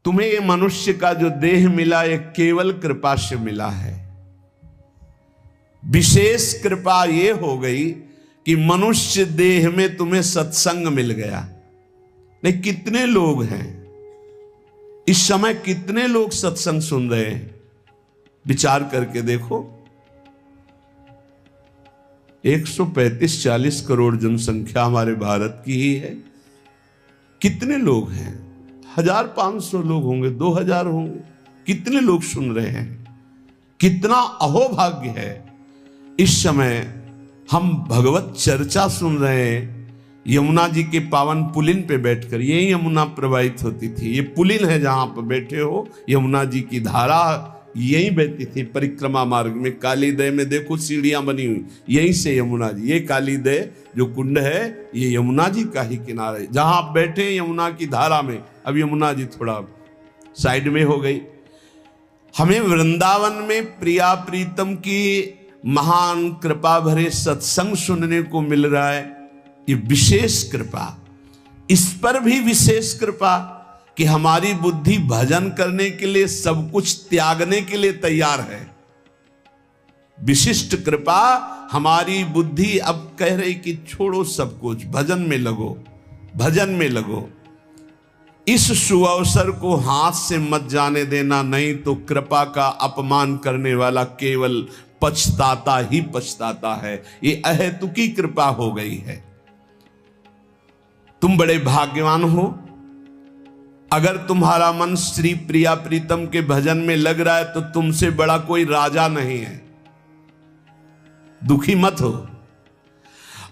तुम्हें ये मनुष्य का जो देह मिला ये केवल कृपा से मिला है। विशेष कृपा ये हो गई कि मनुष्य देह में तुम्हें सत्संग मिल गया। नहीं, कितने लोग हैं इस समय, कितने लोग सत्संग सुन रहे हैं? विचार करके देखो। 135-40 करोड़ जनसंख्या हमारे भारत की ही है। कितने लोग हैं? 1500 लोग होंगे, 2000 होंगे। कितने लोग सुन रहे हैं? कितना अहोभाग्य है। इस समय हम भगवत चर्चा सुन रहे हैं यमुना जी के पावन पुलिन पे बैठकर। यही यमुना प्रवाहित होती थी। ये पुलिन है जहां पर बैठे हो, यमुना जी की धारा यही बहती थी परिक्रमा मार्ग में। कालीदय में देखो सीढ़ियां बनी हुई, यहीं से यमुना जी, ये कालीदय जो कुंड है ये यमुना जी का ही किनारा है। जहां आप बैठे यमुना की धारा में, अब यमुना जी थोड़ा साइड में हो गई। हमें वृंदावन में प्रिया प्रीतम की महान कृपा भरे सत्संग सुनने को मिल रहा है। ये विशेष कृपा। इस पर भी विशेष कृपा कि हमारी बुद्धि भजन करने के लिए सब कुछ त्यागने के लिए तैयार है। विशिष्ट कृपा। हमारी बुद्धि अब कह रही कि छोड़ो सब कुछ, भजन में लगो, भजन में लगो। इस सुअवसर को हाथ से मत जाने देना, नहीं तो कृपा का अपमान करने वाला केवल पछताता ही पछताता है। ये अहेतुकी कृपा हो गई है। तुम बड़े भाग्यवान हो अगर तुम्हारा मन श्री प्रिया प्रीतम के भजन में लग रहा है, तो तुमसे बड़ा कोई राजा नहीं है। दुखी मत हो।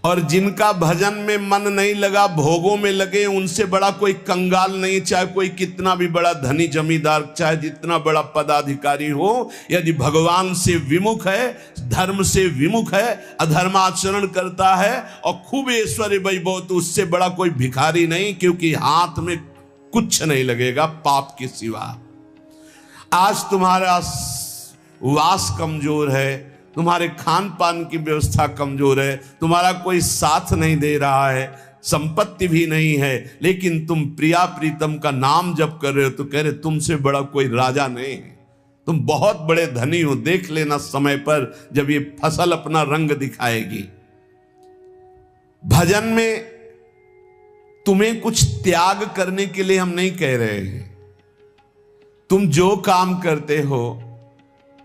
और जिनका भजन में मन नहीं लगा, भोगों में लगे, उनसे बड़ा कोई कंगाल नहीं। चाहे कोई कितना भी बड़ा धनी जमींदार, चाहे जितना बड़ा पदाधिकारी हो, यदि भगवान से विमुख है, धर्म से विमुख है, अधर्माचरण करता है और खूब ऐश्वर्य वैभव, तो उससे बड़ा कोई भिखारी नहीं। क्योंकि हाथ में कुछ नहीं लगेगा पाप के सिवा। आज तुम्हारा वास कमजोर है, तुम्हारे खान पान की व्यवस्था कमजोर है, तुम्हारा कोई साथ नहीं दे रहा है, संपत्ति भी नहीं है, लेकिन तुम प्रिया प्रीतम का नाम जप कर रहे हो तो कह रहे तुमसे बड़ा कोई राजा नहीं है, तुम बहुत बड़े धनी हो। देख लेना समय पर जब ये फसल अपना रंग दिखाएगी। भजन में तुम्हें कुछ त्याग करने के लिए हम नहीं कह रहे हैं। तुम जो काम करते हो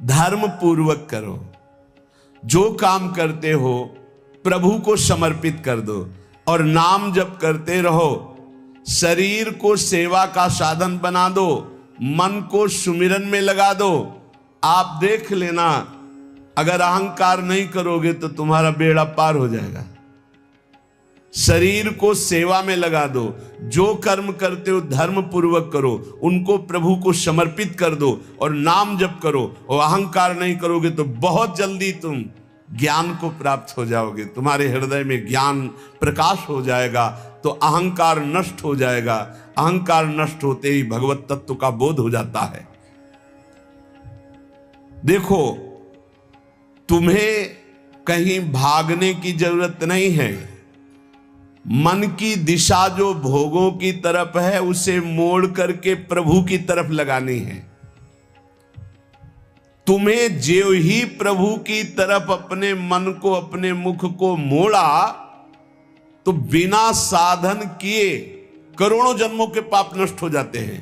धर्म पूर्वक करो, जो काम करते हो प्रभु को समर्पित कर दो और नाम जप करते रहो। शरीर को सेवा का साधन बना दो, मन को सुमिरन में लगा दो। आप देख लेना, अगर अहंकार नहीं करोगे तो तुम्हारा बेड़ा पार हो जाएगा। शरीर को सेवा में लगा दो, जो कर्म करते हो धर्म पूर्वक करो, उनको प्रभु को समर्पित कर दो और नाम जप करो। और अहंकार नहीं करोगे तो बहुत जल्दी तुम ज्ञान को प्राप्त हो जाओगे। तुम्हारे हृदय में ज्ञान प्रकाश हो जाएगा तो अहंकार नष्ट हो जाएगा। अहंकार नष्ट होते ही भगवत तत्व का बोध हो जाता है। देखो, तुम्हें कहीं भागने की जरूरत नहीं है। मन की दिशा जो भोगों की तरफ है उसे मोड़ करके प्रभु की तरफ लगानी है। तुम्हें जो ही प्रभु की तरफ अपने मन को, अपने मुख को मोड़ा, तो बिना साधन किए करोड़ों जन्मों के पाप नष्ट हो जाते हैं।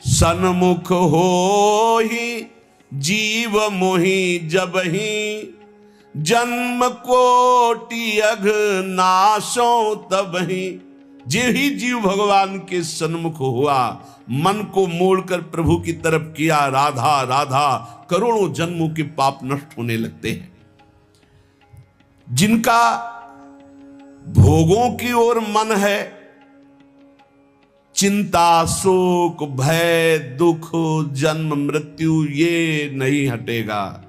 सन्मुख हो ही जीव मोहि जब ही, जन्म कोटि अघ नाशो तब ही। जे ही जीव भगवान के सन्मुख हुआ, मन को मोड़कर प्रभु की तरफ किया, राधा राधा, करोड़ों जन्मों के पाप नष्ट होने लगते हैं। जिनका भोगों की ओर मन है, चिंता, शोक, भय, दुख, जन्म मृत्यु ये नहीं हटेगा।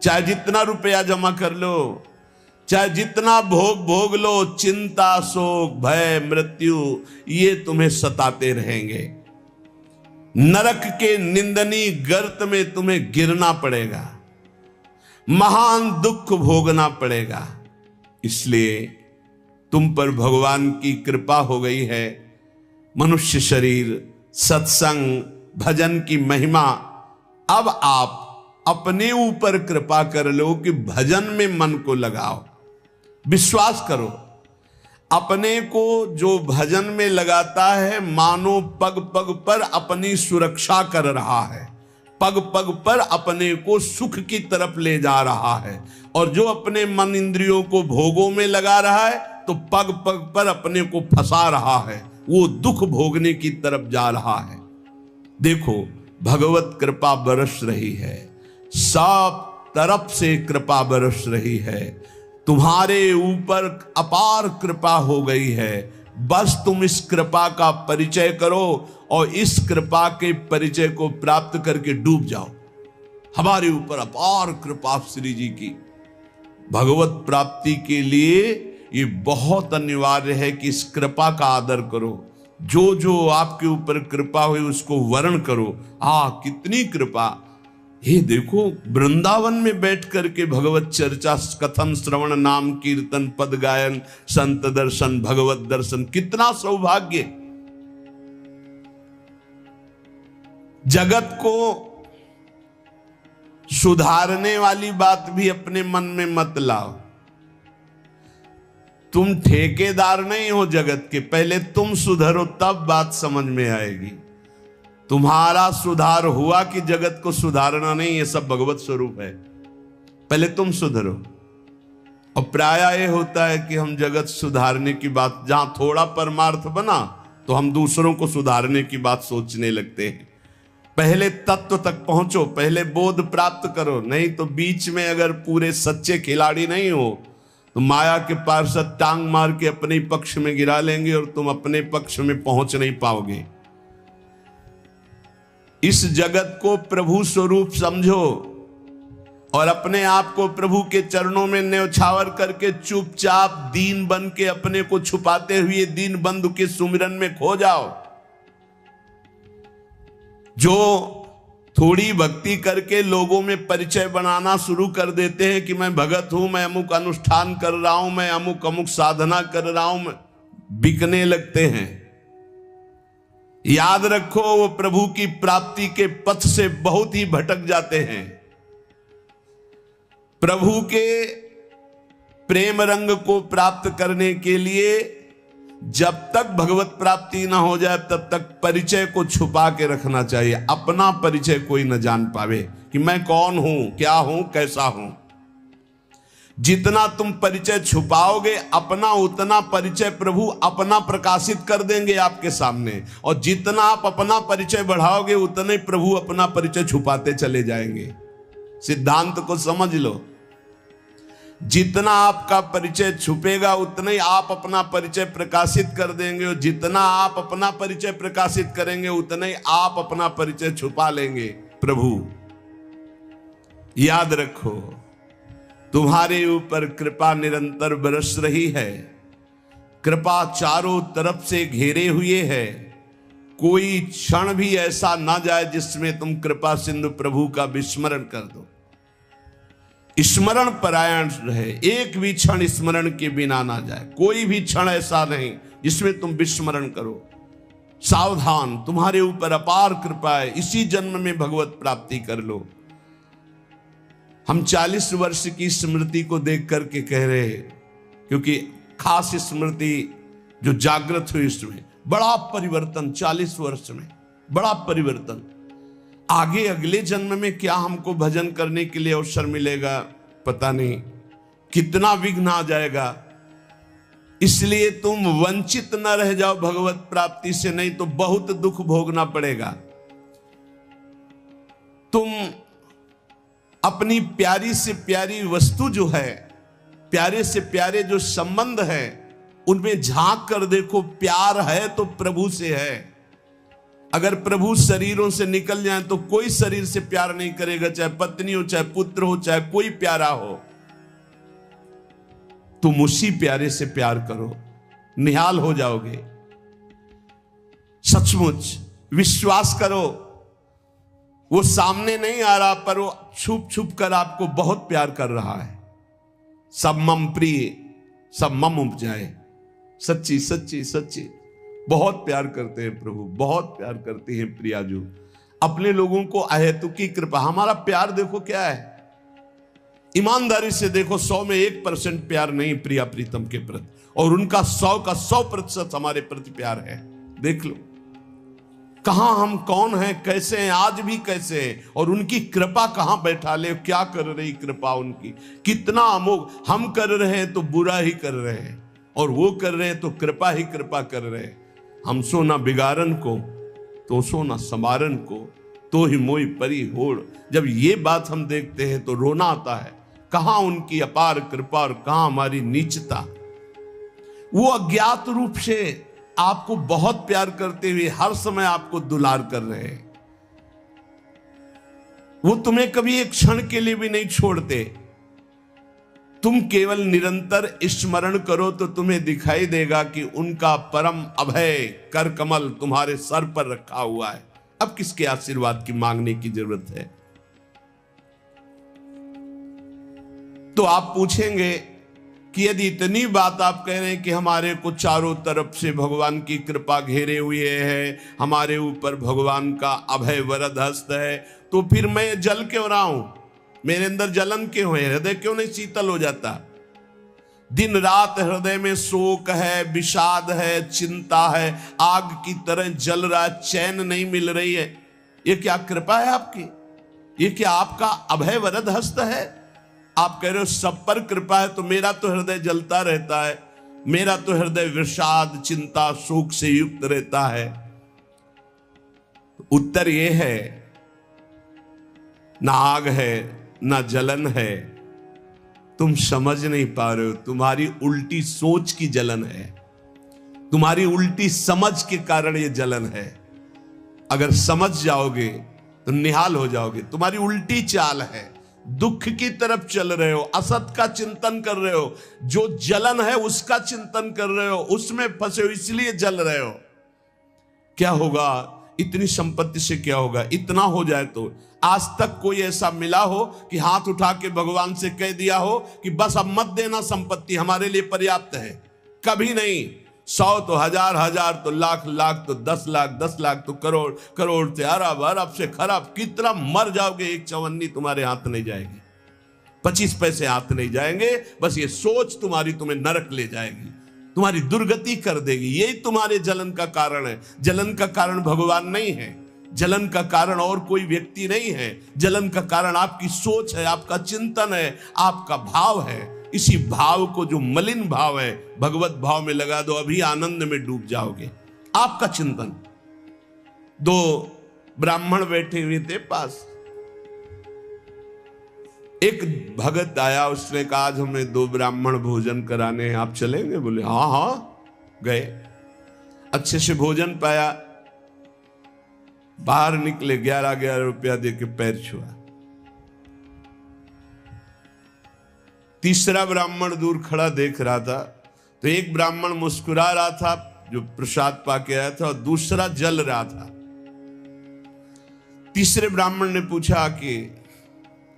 चाहे जितना रुपया जमा कर लो, चाहे जितना भोग लो, चिंता, शोक, भय, मृत्यु ये तुम्हें सताते रहेंगे। नरक के निंदनीय गर्त में तुम्हें गिरना पड़ेगा, महान दुख भोगना पड़ेगा। इसलिए तुम पर भगवान की कृपा हो गई है। मनुष्य शरीर सत्संग, भजन की महिमा। अब आप अपने ऊपर कृपा कर लो कि भजन में मन को लगाओ। विश्वास करो, अपने को जो भजन में लगाता है मानो पग पग पर अपनी सुरक्षा कर रहा है, पग पग पर अपने को सुख की तरफ ले जा रहा है। और जो अपने मन इंद्रियों को भोगों में लगा रहा है तो पग पग पर अपने को फंसा रहा है, वो दुख भोगने की तरफ जा रहा है। देखो, भगवत कृपा बरस रही है, सब तरफ से कृपा बरस रही है, तुम्हारे ऊपर अपार कृपा हो गई है। बस तुम इस कृपा का परिचय करो और इस कृपा के परिचय को प्राप्त करके डूब जाओ। हमारे ऊपर अपार कृपा श्री जी की। भगवत प्राप्ति के लिए ये बहुत अनिवार्य है कि इस कृपा का आदर करो। जो जो आपके ऊपर कृपा हुई उसको वर्ण करो। कितनी कृपा! ये देखो, वृंदावन में बैठ करके भगवत चर्चा, कथन, श्रवण, नाम कीर्तन, पद गायन, संत दर्शन, भगवत दर्शन, कितना सौभाग्य। जगत को सुधारने वाली बात भी अपने मन में मत लाओ। तुम ठेकेदार नहीं हो जगत के, पहले तुम सुधरो तब बात समझ में आएगी। तुम्हारा सुधार हुआ कि जगत को सुधारना नहीं, ये सब भगवत स्वरूप है। पहले तुम सुधरो। और प्रायः ये होता है कि हम जगत सुधारने की बात, जहां थोड़ा परमार्थ बना तो हम दूसरों को सुधारने की बात सोचने लगते हैं। पहले तत्व तक पहुंचो, पहले बोध प्राप्त करो, नहीं तो बीच में अगर पूरे सच्चे खिलाड़ी नहीं हो तो माया के पार्षद टांग मार के अपने पक्ष में गिरा लेंगे और तुम अपने पक्ष में पहुंच नहीं पाओगे। इस जगत को प्रभु स्वरूप समझो और अपने आप को प्रभु के चरणों में न्यौछावर करके चुपचाप दीन बन के अपने को छुपाते हुए दीन बंधु के सुमिरन में खो जाओ। जो थोड़ी भक्ति करके लोगों में परिचय बनाना शुरू कर देते हैं कि मैं भगत हूं, मैं अमुक अनुष्ठान कर रहा हूं, मैं अमुक अमुक साधना कर रहा हूं, बिकने लगते हैं। याद रखो, वो प्रभु की प्राप्ति के पथ से बहुत ही भटक जाते हैं। प्रभु के प्रेम रंग को प्राप्त करने के लिए जब तक भगवत प्राप्ति ना हो जाए तब तक परिचय को छुपा के रखना चाहिए। अपना परिचय कोई न जान पावे कि मैं कौन हूं, क्या हूं, कैसा हूं। जितना तुम परिचय छुपाओगे अपना, उतना परिचय प्रभु अपना प्रकाशित कर देंगे आपके सामने। और जितना आप अपना परिचय बढ़ाओगे उतने प्रभु अपना परिचय छुपाते चले जाएंगे। सिद्धांत को समझ लो। जितना आपका परिचय छुपेगा उतना ही आप अपना परिचय प्रकाशित कर देंगे, और जितना आप अपना परिचय प्रकाशित करेंगे उतना ही आप अपना परिचय छुपा लेंगे। प्रभु याद रखो, तुम्हारे ऊपर कृपा निरंतर बरस रही है। कृपा चारों तरफ से घेरे हुए है। कोई क्षण भी ऐसा ना जाए जिसमें तुम कृपा सिंधु प्रभु का विस्मरण कर दो। स्मरण परायण रहे, एक भी क्षण स्मरण के बिना ना जाए। कोई भी क्षण ऐसा नहीं जिसमें तुम विस्मरण करो। सावधान, तुम्हारे ऊपर अपार कृपा है। इसी जन्म में भगवत प्राप्ति कर लो। हम 40 वर्ष की स्मृति को देख करके कह रहे हैं, क्योंकि खास स्मृति जो जागृत हुई इसमें बड़ा परिवर्तन, 40 वर्ष में बड़ा परिवर्तन। आगे अगले जन्म में क्या हमको भजन करने के लिए अवसर मिलेगा पता नहीं, कितना विघ्न आ जाएगा। इसलिए तुम वंचित न रह जाओ भगवत प्राप्ति से, नहीं तो बहुत दुख भोगना पड़ेगा। तुम अपनी प्यारी से प्यारी वस्तु जो है, प्यारे से प्यारे जो संबंध है, उनमें झांक कर देखो। प्यार है तो प्रभु से है। अगर प्रभु शरीरों से निकल जाए तो कोई शरीर से प्यार नहीं करेगा, चाहे पत्नी हो, चाहे पुत्र हो, चाहे कोई प्यारा हो। तुम उसी प्यारे से प्यार करो, निहाल हो जाओगे। सचमुच विश्वास करो, वो सामने नहीं आ रहा पर वो छुप छुप कर आपको बहुत प्यार कर रहा है। सब मम प्रिय, सब मम उपजाए। सच्ची सच्ची सच्ची बहुत प्यार करते हैं प्रभु, बहुत प्यार करते हैं प्रियाजू अपने लोगों को अहेतुकी कृपा। हमारा प्यार देखो क्या है, ईमानदारी से देखो, 100 में 1% प्यार नहीं प्रिया प्रीतम के प्रति, और उनका 100 का 100% हमारे प्रति प्यार है। देख लो कहां हम कौन हैं, कैसे हैं, आज भी कैसे हैं, और उनकी कृपा कहां बैठा ले, क्या कर रही कृपा उनकी, कितना अमोघ। हम कर रहे हैं तो बुरा ही कर रहे हैं, और वो कर रहे हैं तो कृपा ही कृपा कर रहे हैं। हम सो ना बिगाड़न को, तो सो ना समारन को, तो ही मोई परी होड़। जब ये बात हम देखते हैं तो रोना आता है, कहां उनकी अपार कृपा और कहां हमारी नीचता। वो अज्ञात रूप से आपको बहुत प्यार करते हुए हर समय आपको दुलार कर रहे हैं। वो तुम्हें कभी एक क्षण के लिए भी नहीं छोड़ते। तुम केवल निरंतर स्मरण करो तो तुम्हें दिखाई देगा कि उनका परम अभय कर कमल तुम्हारे सर पर रखा हुआ है। अब किसके आशीर्वाद की मांगने की जरूरत है? तो आप पूछेंगे कि यदि इतनी बात आप कह रहे हैं कि हमारे को चारों तरफ से भगवान की कृपा घेरे हुए है, हमारे ऊपर भगवान का अभय वरद हस्त है, तो फिर मैं जल क्यों रहा हूं, मेरे अंदर जलन क्यों है, हृदय क्यों नहीं शीतल हो जाता? दिन रात हृदय में शोक है, विषाद है, चिंता है, आग की तरह जल रहा, चैन नहीं मिल रही है। ये क्या कृपा है आपकी? ये क्या आपका अभय वरद हस्त है? आप कह रहे हो सब पर कृपा है, तो मेरा तो हृदय जलता रहता है, मेरा तो हृदय विषाद चिंता शोक से युक्त रहता है। उत्तर यह है, ना आग है ना जलन है, तुम समझ नहीं पा रहे हो, तुम्हारी उल्टी सोच की जलन है, तुम्हारी उल्टी समझ के कारण ये जलन है। अगर समझ जाओगे तो निहाल हो जाओगे। तुम्हारी उल्टी चाल है, दुख की तरफ चल रहे हो, असत का चिंतन कर रहे हो, जो जलन है उसका चिंतन कर रहे हो, उसमें फंसे हो, इसलिए जल रहे हो। क्या होगा इतनी संपत्ति से, क्या होगा इतना हो जाए तो? आज तक कोई ऐसा मिला हो कि हाथ उठा के भगवान से कह दिया हो कि बस अब मत देना, संपत्ति हमारे लिए पर्याप्त है? कभी नहीं। 100 तो हजार, हजार तो लाख, लाख तो 10 लाख, 10 लाख तो करोड़, करोड़ से अरब, अरब से खरब। कितना मर जाओगे, एक चवन्नी तुम्हारे हाथ नहीं जाएगी, 25 पैसे हाथ नहीं जाएंगे। बस ये सोच तुम्हें नरक ले जाएगी, तुम्हारी दुर्गति कर देगी। यही तुम्हारे जलन का कारण है। जलन का कारण भगवान नहीं है, जलन का कारण और कोई व्यक्ति नहीं है, जलन का कारण आपकी सोच है, आपका चिंतन है, आपका भाव है। इसी भाव को, जो मलिन भाव है, भगवत भाव में लगा दो, अभी आनंद में डूब जाओगे। आपका चिंतन। 2 ब्राह्मण बैठे हुए थे पास, एक भगत आया, उसने कहा आज हमें 2 ब्राह्मण भोजन कराने हैं, आप चलेंगे? बोले हाँ हाँ। गए, अच्छे से भोजन पाया, बाहर निकले, 11 रुपया देके पैर छुआ। तीसरा ब्राह्मण दूर खड़ा देख रहा था, तो एक ब्राह्मण मुस्कुरा रहा था जो प्रसाद पाके आया था, और दूसरा जल रहा था। तीसरे ब्राह्मण ने पूछा कि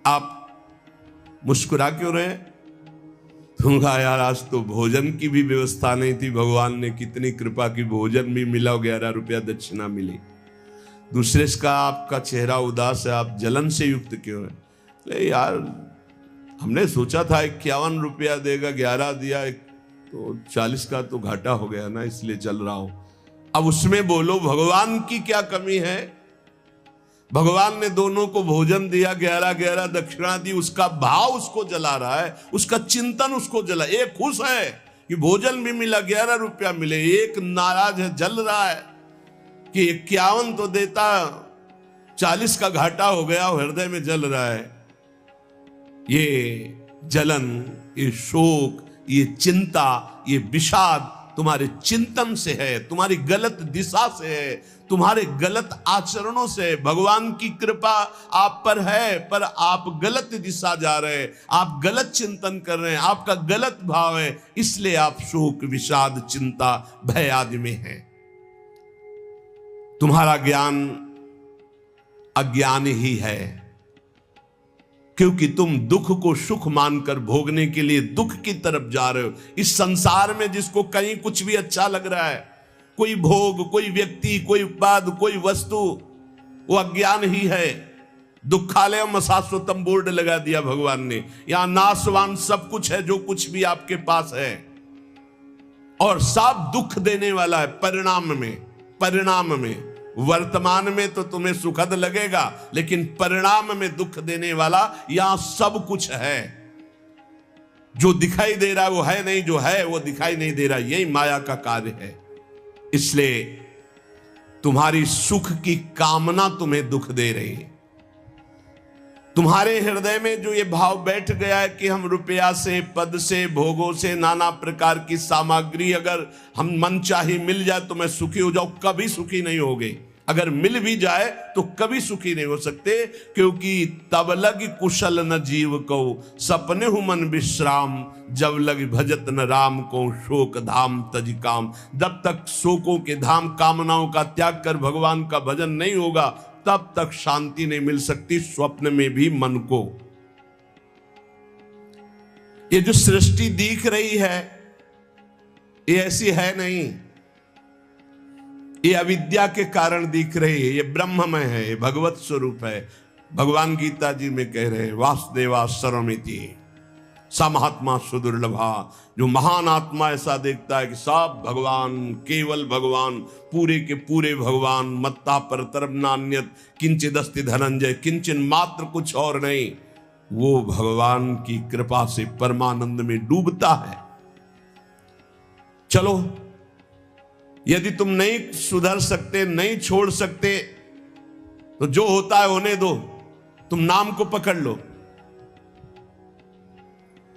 आप मुस्कुरा क्यों रहे? तुम कहा यार आज तो भोजन की भी व्यवस्था नहीं थी, भगवान ने कितनी कृपा की, भोजन भी मिला, 11 रुपया दक्षिणा मिली। दूसरे का आपका चेहरा उदास है, आप जलन से युक्त क्यों है? ले यार हमने सोचा था 51 रुपया देगा, 11 दिया, तो 40 का तो घाटा हो गया ना, इसलिए चल रहा हूं। अब उसमें बोलो भगवान की क्या कमी है? भगवान ने दोनों को भोजन दिया, 11 दक्षिणा दी, उसका भाव उसको जला रहा है, उसका चिंतन उसको जला। एक खुश है कि भोजन भी मिला, 11 रुपया मिले, एक नाराज है, जल रहा है कि 51 तो देता, 40 का घाटा हो गया, हृदय में जल रहा है। ये जलन, ये शोक, ये चिंता, ये विषाद तुम्हारे चिंतन से है, तुम्हारी गलत दिशा से है, तुम्हारे गलत आचरणों से। भगवान की कृपा आप पर है, पर आप गलत दिशा जा रहे हैं, आप गलत चिंतन कर रहे हैं, आपका गलत भाव है, इसलिए आप शोक विषाद चिंता भय आदि में हैं। तुम्हारा ज्ञान अज्ञान ही है, क्योंकि तुम दुख को सुख मानकर भोगने के लिए दुख की तरफ जा रहे हो। इस संसार में जिसको कहीं कुछ भी अच्छा लग रहा है, कोई भोग, कोई व्यक्ति, कोई उत्पाद, कोई वस्तु, वो अज्ञान ही है। दुखालयम शाश्वतम बोर्ड लगा दिया भगवान ने। यहां नाशवान सब कुछ है, जो कुछ भी आपके पास है, और सब दुख देने वाला है परिणाम में। वर्तमान में तो तुम्हें सुखद लगेगा, लेकिन परिणाम में दुख देने वाला यहां सब कुछ है। जो दिखाई दे रहा है वो है नहीं, जो है वो दिखाई नहीं दे रहा। यही माया का कार्य है। इसलिए तुम्हारी सुख की कामना तुम्हें दुख दे रही है। तुम्हारे हृदय में जो ये भाव बैठ गया है कि हम रुपया से, पद से, भोगों से, नाना प्रकार की सामग्री अगर हम मन चाहे मिल जाए तो मैं सुखी हो जाऊं, कभी सुखी नहीं होगे। अगर मिल भी जाए तो कभी सुखी नहीं हो सकते, क्योंकि तब लग कुशल न जीव को सपने हु मन विश्राम, जब लग भजत न राम को शोक धाम तज काम। जब तक शोकों के धाम, कामनाओं का त्याग कर भगवान का भजन नहीं होगा, तब तक शांति नहीं मिल सकती स्वप्न में भी मन को। ये जो सृष्टि दिख रही है ये ऐसी है नहीं, ये अविद्या के कारण दिख रही है। ये ब्रह्ममय है, ये भगवत स्वरूप है। भगवान गीता जी में कह रहे हैं वासुदेवा सर्वमिति सा महात्मा सुदुर्लभा। जो महान आत्मा ऐसा देखता है कि सब भगवान, केवल भगवान, पूरे के पूरे भगवान, मत्ता पर तरब नान्यत किंचिदस्ति धनंजय, किंचन मात्र कुछ और नहीं, वो भगवान की कृपा से परमानंद में डूबता है। चलो, यदि तुम नहीं सुधर सकते, नहीं छोड़ सकते, तो जो होता है होने दो। तुम नाम को पकड़ लो।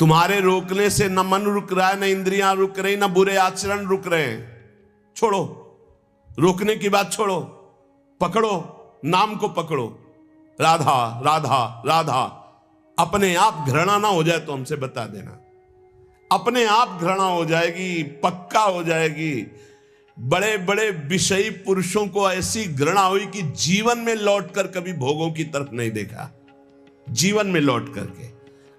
तुम्हारे रोकने से न मन रुक रहा है, न इंद्रियां रुक रही, न बुरे आचरण रुक रहे हैं। छोड़ो, रोकने की बात छोड़ो, पकड़ो, नाम को पकड़ो। राधा राधा राधा। अपने आप घृणा ना हो जाए तो हमसे बता देना। अपने आप घृणा हो जाएगी, पक्का हो जाएगी। बड़े बड़े विषयी पुरुषों को ऐसी घृणा हुई कि जीवन में लौटकर कभी भोगों की तरफ नहीं देखा। जीवन में लौट करके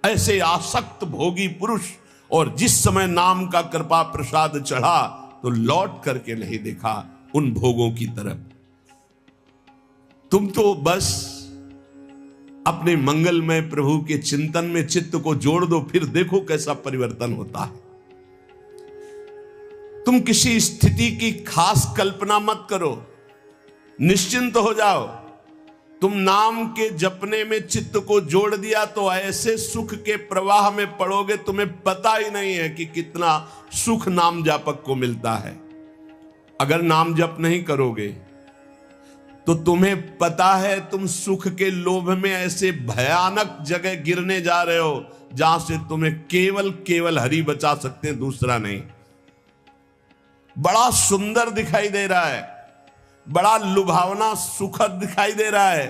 ऐसे आसक्त भोगी पुरुष, और जिस समय नाम का कृपा प्रसाद चढ़ा तो लौट करके नहीं देखा उन भोगों की तरफ। तुम तो बस अपने मंगलमय प्रभु के चिंतन में चित्त को जोड़ दो, फिर देखो कैसा परिवर्तन होता है। तुम किसी स्थिति की खास कल्पना मत करो, निश्चिंत हो जाओ। तुम नाम के जपने में चित्त को जोड़ दिया तो ऐसे सुख के प्रवाह में पड़ोगे, तुम्हें पता ही नहीं है कि कितना सुख नाम जापक को मिलता है। अगर नाम जप नहीं करोगे तो तुम्हें पता है तुम सुख के लोभ में ऐसे भयानक जगह गिरने जा रहे हो जहां से तुम्हें केवल केवल हरि बचा सकते हैं, दूसरा नहीं। बड़ा सुंदर दिखाई दे रहा है, बड़ा लुभावना सुखद दिखाई दे रहा है,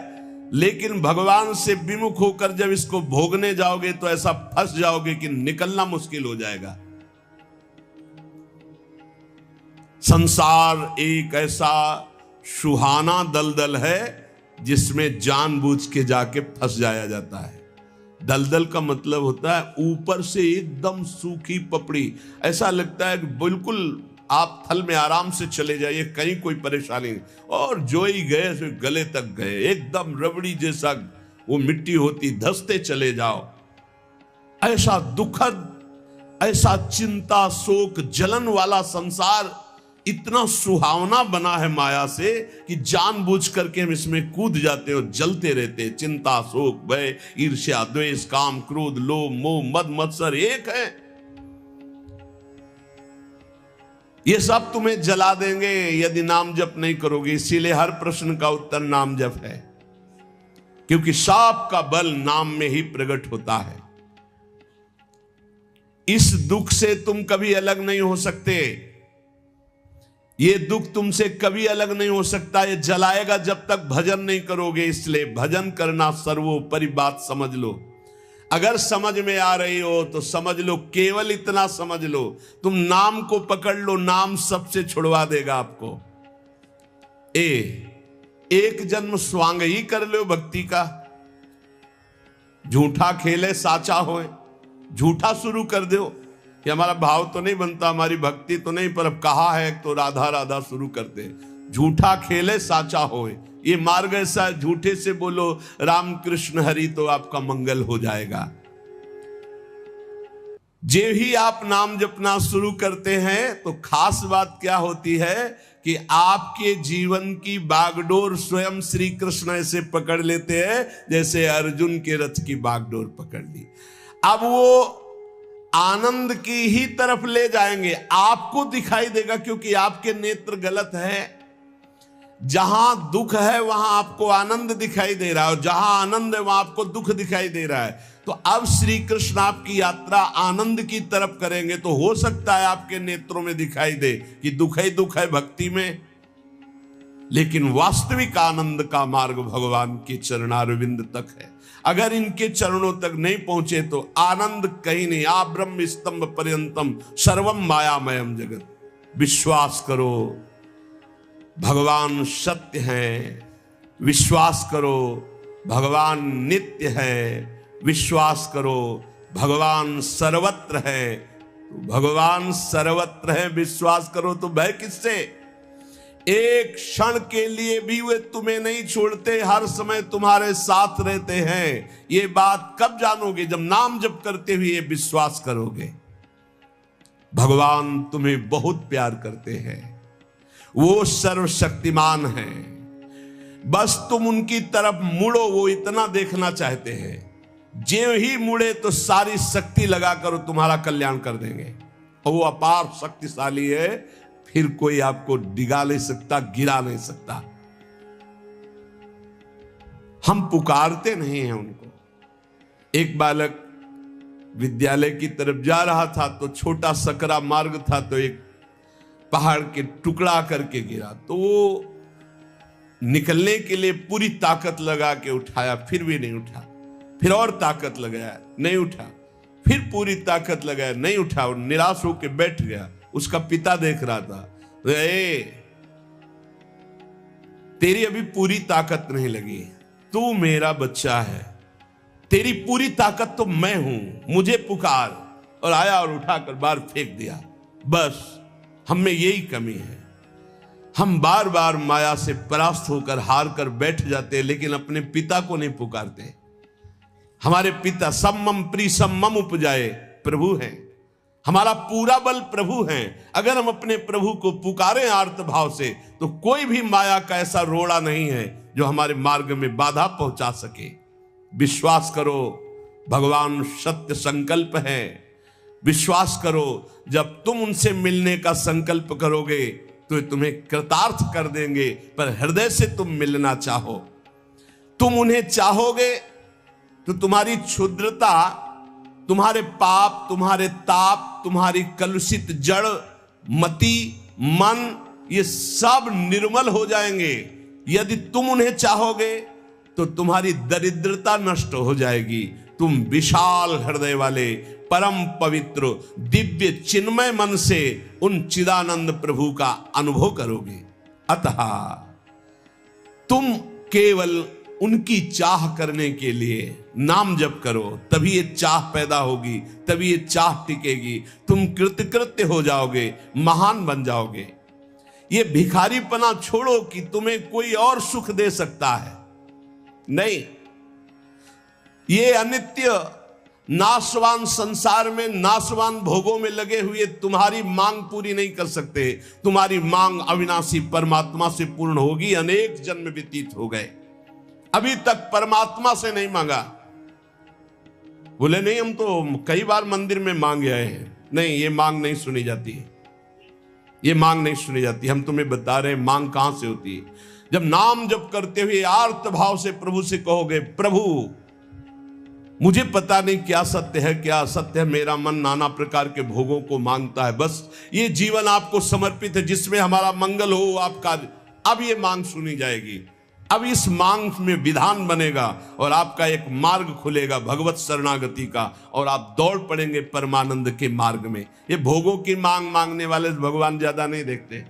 लेकिन भगवान से विमुख होकर जब इसको भोगने जाओगे तो ऐसा फंस जाओगे कि निकलना मुश्किल हो जाएगा। संसार एक ऐसा सुहाना दलदल है जिसमें जानबूझ के जाके फंस जाया जाता है। दलदल का मतलब होता है ऊपर से एकदम सूखी पपड़ी, ऐसा लगता है कि बिल्कुल आप थल में आराम से चले जाइए, कहीं कोई परेशानी नहीं, और जो ही गए सो गले तक गए, एकदम रबड़ी जैसा वो मिट्टी होती, धंसते चले जाओ। ऐसा दुखद, ऐसा चिंता, शोक, जलन वाला संसार इतना सुहावना बना है माया से कि जानबूझ करके हम इसमें कूद जाते हैं और जलते रहते हैं। चिंता, शोक, भय, ईर्ष्या, द्वेष, काम, क्रोध, लोभ, मोह, मद, मत्सर एक है। ये सब तुम्हें जला देंगे यदि नाम जप नहीं करोगे। इसीलिए हर प्रश्न का उत्तर नाम जप है, क्योंकि साप का बल नाम में ही प्रकट होता है। इस दुख से तुम कभी अलग नहीं हो सकते। ये दुख तुमसे कभी अलग नहीं हो सकता। ये जलाएगा जब तक भजन नहीं करोगे। इसलिए भजन करना सर्वोपरि बात समझ लो। अगर समझ में आ रही हो तो समझ लो, केवल इतना समझ लो, तुम नाम को पकड़ लो, नाम सबसे छुड़वा देगा आपको। एक जन्म स्वांग ही कर लो भक्ति का। झूठा खेले साचा होए, झूठा शुरू कर दो, कि हमारा भाव तो नहीं बनता, हमारी भक्ति तो नहीं, पर अब कहा है तो राधा राधा शुरू करते हैं। झूठा खेले साचा होए, ये मार्ग ऐसा, झूठे से बोलो राम कृष्ण हरि तो आपका मंगल हो जाएगा। जे ही आप नाम जपना शुरू करते हैं तो खास बात क्या होती है कि आपके जीवन की बागडोर स्वयं श्री कृष्ण ऐसे पकड़ लेते हैं जैसे अर्जुन के रथ की बागडोर पकड़ ली। अब वो आनंद की ही तरफ ले जाएंगे, आपको दिखाई देगा क्योंकि आपके नेत्र गलत है। जहां दुख है वहां आपको आनंद दिखाई दे रहा है और जहां आनंद है वहां आपको दुख दिखाई दे रहा है। तो अब श्री कृष्ण आपकी यात्रा आनंद की तरफ करेंगे तो हो सकता है आपके नेत्रों में दिखाई दे कि दुख ही दुख है भक्ति में, लेकिन वास्तविक आनंद का मार्ग भगवान के चरणारविंद तक है। अगर इनके चरणों तक नहीं पहुंचे तो आनंद कहीं नहीं। आ ब्रह्म स्तंभ पर्यंतम सर्वम मायामयम जगत। विश्वास करो भगवान सत्य है, विश्वास करो भगवान नित्य है, विश्वास करो भगवान सर्वत्र है। तो भगवान सर्वत्र है, विश्वास करो तो भय किससे? एक क्षण के लिए भी वे तुम्हें नहीं छोड़ते, हर समय तुम्हारे साथ रहते हैं। ये बात कब जानोगे? जब नाम जप करते हुए विश्वास करोगे। भगवान तुम्हें बहुत प्यार करते हैं, वो सर्वशक्तिमान है। बस तुम उनकी तरफ मुड़ो, वो इतना देखना चाहते हैं। जो ही मुड़े तो सारी शक्ति लगाकर तुम्हारा कल्याण कर देंगे। और वो अपार शक्तिशाली है, फिर कोई आपको डिगा नहीं सकता, गिरा नहीं सकता। हम पुकारते नहीं हैं उनको। एक बालक विद्यालय की तरफ जा रहा था तो छोटा सकरा मार्ग था, तो एक पहाड़ के टुकड़ा करके गिरा, तो वो निकलने के लिए पूरी ताकत लगा के उठाया, फिर भी नहीं उठा। फिर और ताकत लगाया, नहीं उठा। फिर पूरी ताकत लगाया, नहीं उठा। और निराश होकर बैठ गया। उसका पिता देख रहा था, तेरी अभी पूरी ताकत नहीं लगी, तू मेरा बच्चा है, तेरी पूरी ताकत तो मैं हूं, मुझे पुकार। और आया और उठाकर बाहर फेंक दिया। बस हम में यही कमी है, हम बार बार माया से परास्त होकर हार कर बैठ जाते हैं, लेकिन अपने पिता को नहीं पुकारते। हमारे पिता सम्मम प्रीसम्मम उपजाए प्रभु हैं, हमारा पूरा बल प्रभु हैं। अगर हम अपने प्रभु को पुकारें आर्त भाव से तो कोई भी माया का ऐसा रोड़ा नहीं है जो हमारे मार्ग में बाधा पहुंचा सके। विश्वास करो भगवान सत्य संकल्प है। विश्वास करो जब तुम उनसे मिलने का संकल्प करोगे तो तुम्हें कृतार्थ कर देंगे, पर हृदय से तुम मिलना चाहो। तुम उन्हें चाहोगे तो तुम्हारी क्षुद्रता, तुम्हारे पाप, तुम्हारे ताप, तुम्हारी कलुषित जड़ मति मन, ये सब निर्मल हो जाएंगे। यदि तुम उन्हें चाहोगे तो तुम्हारी दरिद्रता नष्ट हो जाएगी। तुम विशाल हृदय वाले परम पवित्र दिव्य चिन्मय मन से उन चिदानंद प्रभु का अनुभव करोगे। अतः तुम केवल उनकी चाह करने के लिए नाम जप करो, तभी ये चाह पैदा होगी, तभी ये चाह टिकेगी। तुम कृतकृत्य हो जाओगे, महान बन जाओगे। ये भिखारीपना छोड़ो कि तुम्हें कोई और सुख दे सकता है, नहीं। ये अनित्य नाशवान संसार में नाशवान भोगों में लगे हुए तुम्हारी मांग पूरी नहीं कर सकते। तुम्हारी मांग अविनाशी परमात्मा से पूर्ण होगी। अनेक जन्म व्यतीत हो गए, अभी तक परमात्मा से नहीं मांगा। बोले नहीं, हम तो कई बार मंदिर में मांग आए हैं। नहीं, ये मांग नहीं सुनी जाती, ये मांग नहीं सुनी जाती। हम तुम्हें बता रहे हैं मांग कहां से होती है। जब नाम जप करते हुए आर्त भाव से प्रभु से कहोगे, प्रभु मुझे पता नहीं क्या सत्य है क्या असत्य है, मेरा मन नाना प्रकार के भोगों को मांगता है, बस ये जीवन आपको समर्पित है जिसमें हमारा मंगल हो आपका। अब ये मांग सुनी जाएगी, अब इस मांग में विधान बनेगा और आपका एक मार्ग खुलेगा भगवत शरणागति का, और आप दौड़ पड़ेंगे परमानंद के मार्ग में। ये भोगों की मांग मांगने वाले भगवान ज्यादा नहीं देखते।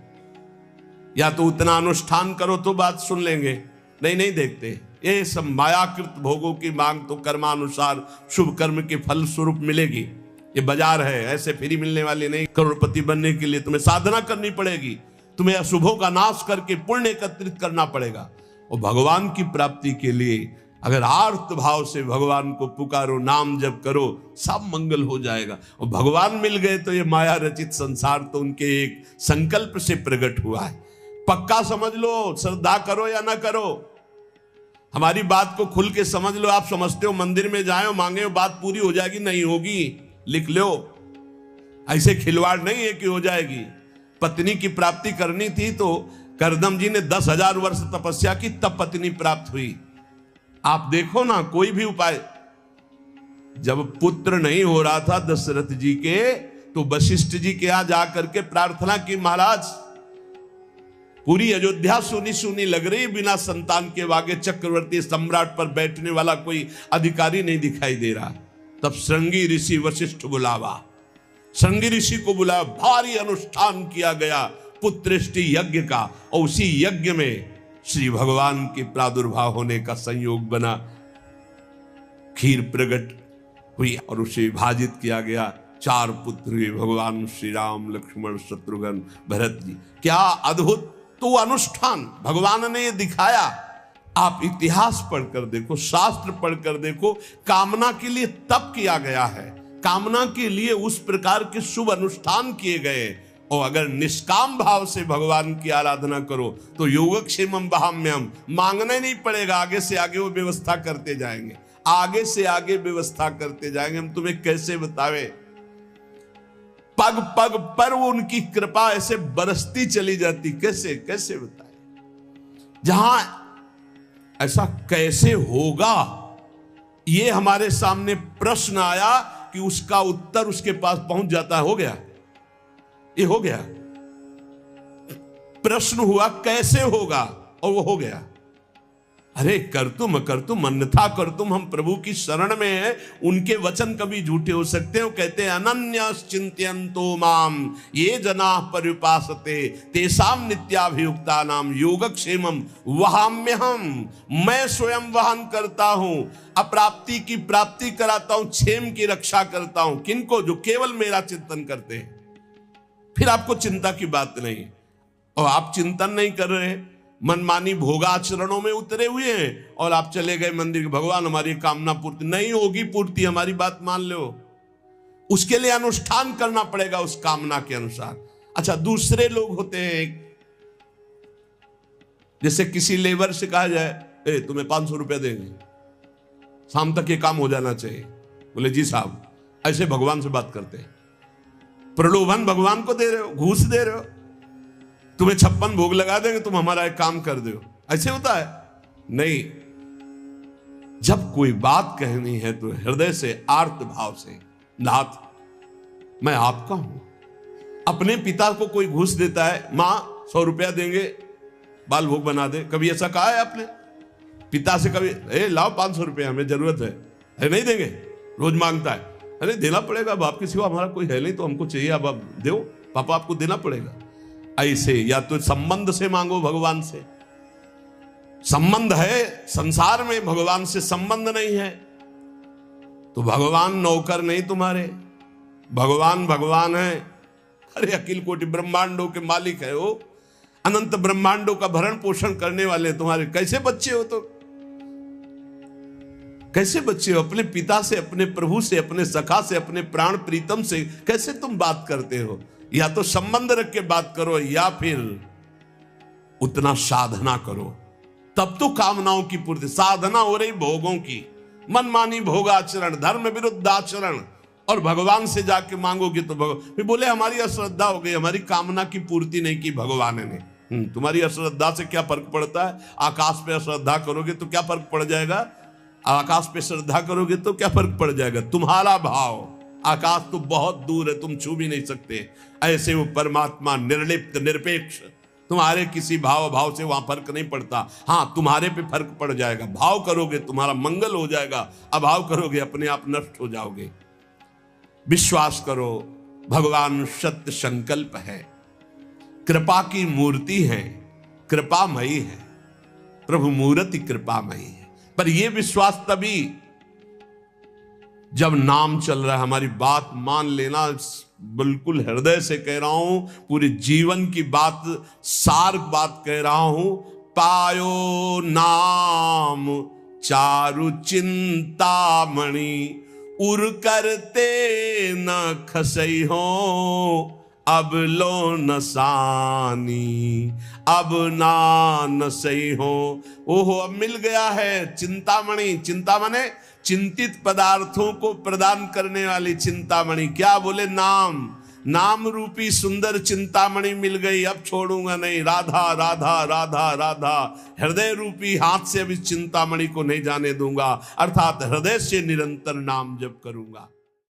या तो उतना अनुष्ठान करो तो बात सुन लेंगे, नहीं देखते। ये सब मायाकृत भोगों की मांग तो कर्मानुसार शुभ कर्म के फल स्वरूप मिलेगी, ये बाजार है, ऐसे फ्री मिलने वाली नहीं। करोड़पति बनने के लिए तुम्हें साधना करनी पड़ेगी, तुम्हें अशुभों का नाश करके पुण्य एकत्रित करना पड़ेगा। और भगवान की प्राप्ति के लिए अगर आर्त भाव से भगवान को पुकारो, नाम जप करो, सब मंगल हो जाएगा। और भगवान मिल गए तो ये माया रचित संसार तो उनके एक संकल्प से प्रकट हुआ है। पक्का समझ लो, श्रद्धा करो या ना करो, हमारी बात को खुल के समझ लो। आप समझते हो मंदिर में जाए मांगे बात पूरी हो जाएगी, नहीं होगी, लिख लो। ऐसे खिलवाड़ नहीं है कि हो जाएगी। पत्नी की प्राप्ति करनी थी तो करदम जी ने 10,000 वर्ष तपस्या की, तब पत्नी प्राप्त हुई। आप देखो ना, कोई भी उपाय। जब पुत्र नहीं हो रहा था दशरथ जी के, तो वशिष्ठ जी के यहां जाकर के प्रार्थना की, महाराज पूरी अयोध्या सुनी सुनी लग रही, बिना संतान के आगे चक्रवर्ती सम्राट पर बैठने वाला कोई अधिकारी नहीं दिखाई दे रहा। तब श्रृंगी ऋषि वशिष्ठ बुलावा, श्रृंगी ऋषि को बुलाया, भारी अनुष्ठान किया गया पुत्रेष्टि यज्ञ का। और उसी यज्ञ में श्री भगवान के प्रादुर्भाव होने का संयोग बना, खीर प्रकट हुई और उसे विभाजित किया गया। 4 पुत्र हुए, भगवान श्री राम, लक्ष्मण, शत्रुघ्न, भरत जी। क्या अद्भुत तो अनुष्ठान भगवान ने ये दिखाया। आप इतिहास पढ़कर देखो, शास्त्र पढ़कर देखो, कामना के लिए तप किया गया है, कामना के लिए उस प्रकार के शुभ अनुष्ठान किए गए। और अगर निष्काम भाव से भगवान की आराधना करो तो योगक्षेमम वहाम्यम, मांगना नहीं पड़ेगा, आगे से आगे वो व्यवस्था करते जाएंगे, आगे से आगे व्यवस्था करते जाएंगे। हम तुम्हें कैसे बतावे, पग पग पर वो उनकी कृपा ऐसे बरसती चली जाती, कैसे कैसे बताए। जहां ऐसा कैसे होगा, ये हमारे सामने प्रश्न आया कि उसका उत्तर उसके पास पहुंच जाता है। हो गया, ये हो गया। प्रश्न हुआ कैसे होगा, और वो हो गया। अरे कर तुम अन्यथा कर तुम, हम प्रभु की शरण में हैं, उनके वचन कभी झूठे हो सकते हैं। कहते हैं अनन्यश्चिन्तयन्तो माम ये जनाः पर्युपासते तेषां नित्याभियुक्ता नाम योगक्षेमम वहाम्यहम। मैं स्वयं वहन करता हूं, अप्राप्ति की प्राप्ति कराता हूं, क्षेम की रक्षा करता हूं। किनको? जो केवल मेरा चिंतन करते हैं। फिर आपको चिंता की बात नहीं, और आप चिंतन नहीं कर रहे हैं, मनमानी भोगाचरणों में उतरे हुए हैं, और आप चले गए मंदिर, भगवान हमारी कामना पूर्ति नहीं होगी, पूर्ति हमारी बात मान लो। उसके लिए अनुष्ठान करना पड़ेगा उस कामना के अनुसार। अच्छा, दूसरे लोग होते हैं, जैसे किसी लेबर से कहा जाए तुम्हें 500 रुपया देंगे, शाम तक ये काम हो जाना चाहिए। बोले जी साहब, ऐसे भगवान से बात करते हैं। प्रलोभन भगवान को दे रहे हो, घूस दे रहे हो। तुम्हें 56 भोग लगा देंगे, तुम हमारा एक काम कर दो, ऐसे होता है? नहीं। जब कोई बात कहनी है तो हृदय से, आर्त भाव से, नाथ मैं आपका हूं। अपने पिता को कोई घूस देता है, मां 100 रुपया देंगे बाल भोग बना दे, कभी ऐसा कहा है आपने पिता से? कभी लाओ 500 रुपया, हमें जरूरत है नहीं देंगे, रोज मांगता है, अरे देना पड़ेगा, बाप के सिवा हमारा कोई है नहीं, तो हमको चाहिए, अब आप दो, पापा आपको देना पड़ेगा। ऐसे या तो संबंध से मांगो, भगवान से संबंध है, संसार में भगवान से संबंध नहीं है तो भगवान नौकर नहीं तुम्हारे, भगवान भगवान है। अरे अखिल कोटि ब्रह्मांडों के मालिक है वो, अनंत ब्रह्मांडों का भरण पोषण करने वाले तुम्हारे। कैसे बच्चे हो? तो कैसे बच्चे हो? अपने पिता से, अपने प्रभु से, अपने सखा से, अपने प्राण प्रीतम से कैसे तुम बात करते हो? या तो संबंध रख के बात करो, या फिर उतना साधना करो, तब तो कामनाओं की पूर्ति। साधना हो रही भोगों की, मनमानी भोगाचरण, धर्म विरुद्ध आचरण, और भगवान से जाके मांगोगे तो फिर बोले हमारी अश्रद्धा हो गई, हमारी कामना की पूर्ति नहीं की भगवान ने। तुम्हारी अश्रद्धा से क्या फर्क पड़ता है? आकाश पे अश्रद्धा करोगे तो क्या फर्क पड़ जाएगा? आकाश पे श्रद्धा करोगे तो क्या फर्क पड़ जाएगा? तुम्हारा भाव, आकाश तो बहुत दूर है, तुम छू भी नहीं सकते। ऐसे वो परमात्मा निर्लिप्त, निरपेक्ष, तुम्हारे किसी भाव से वहां फर्क नहीं पड़ता। हाँ, तुम्हारे पे फर्क पड़ जाएगा। भाव करोगे तुम्हारा मंगल हो जाएगा, अभाव करोगे अपने आप नष्ट हो जाओगे। विश्वास करो, भगवान सत्य संकल्प है, कृपा की मूर्ति है, कृपामयी है, प्रभु मूर्ति कृपामयी है। पर यह विश्वास तभी जब नाम चल रहा है, हमारी बात मान लेना, बिल्कुल हृदय से कह रहा हूं, पूरे जीवन की बात, सार बात कह रहा हूं। पायो नाम चारु चिंतामणि, उर करते न खसई हो, अब लो नसानी, अब ना नसई हो। ओहो, अब मिल गया है चिंतामणि। चिंता माने चिंतित पदार्थों को प्रदान करने वाली चिंतामणि। क्या बोले? नाम। नाम रूपी सुंदर चिंतामणि मिल गई, अब छोड़ूंगा नहीं। राधा राधा राधा राधा, हृदय रूपी हाथ से अब इस चिंतामणि को नहीं जाने दूंगा, अर्थात हृदय से निरंतर नाम जप करूंगा।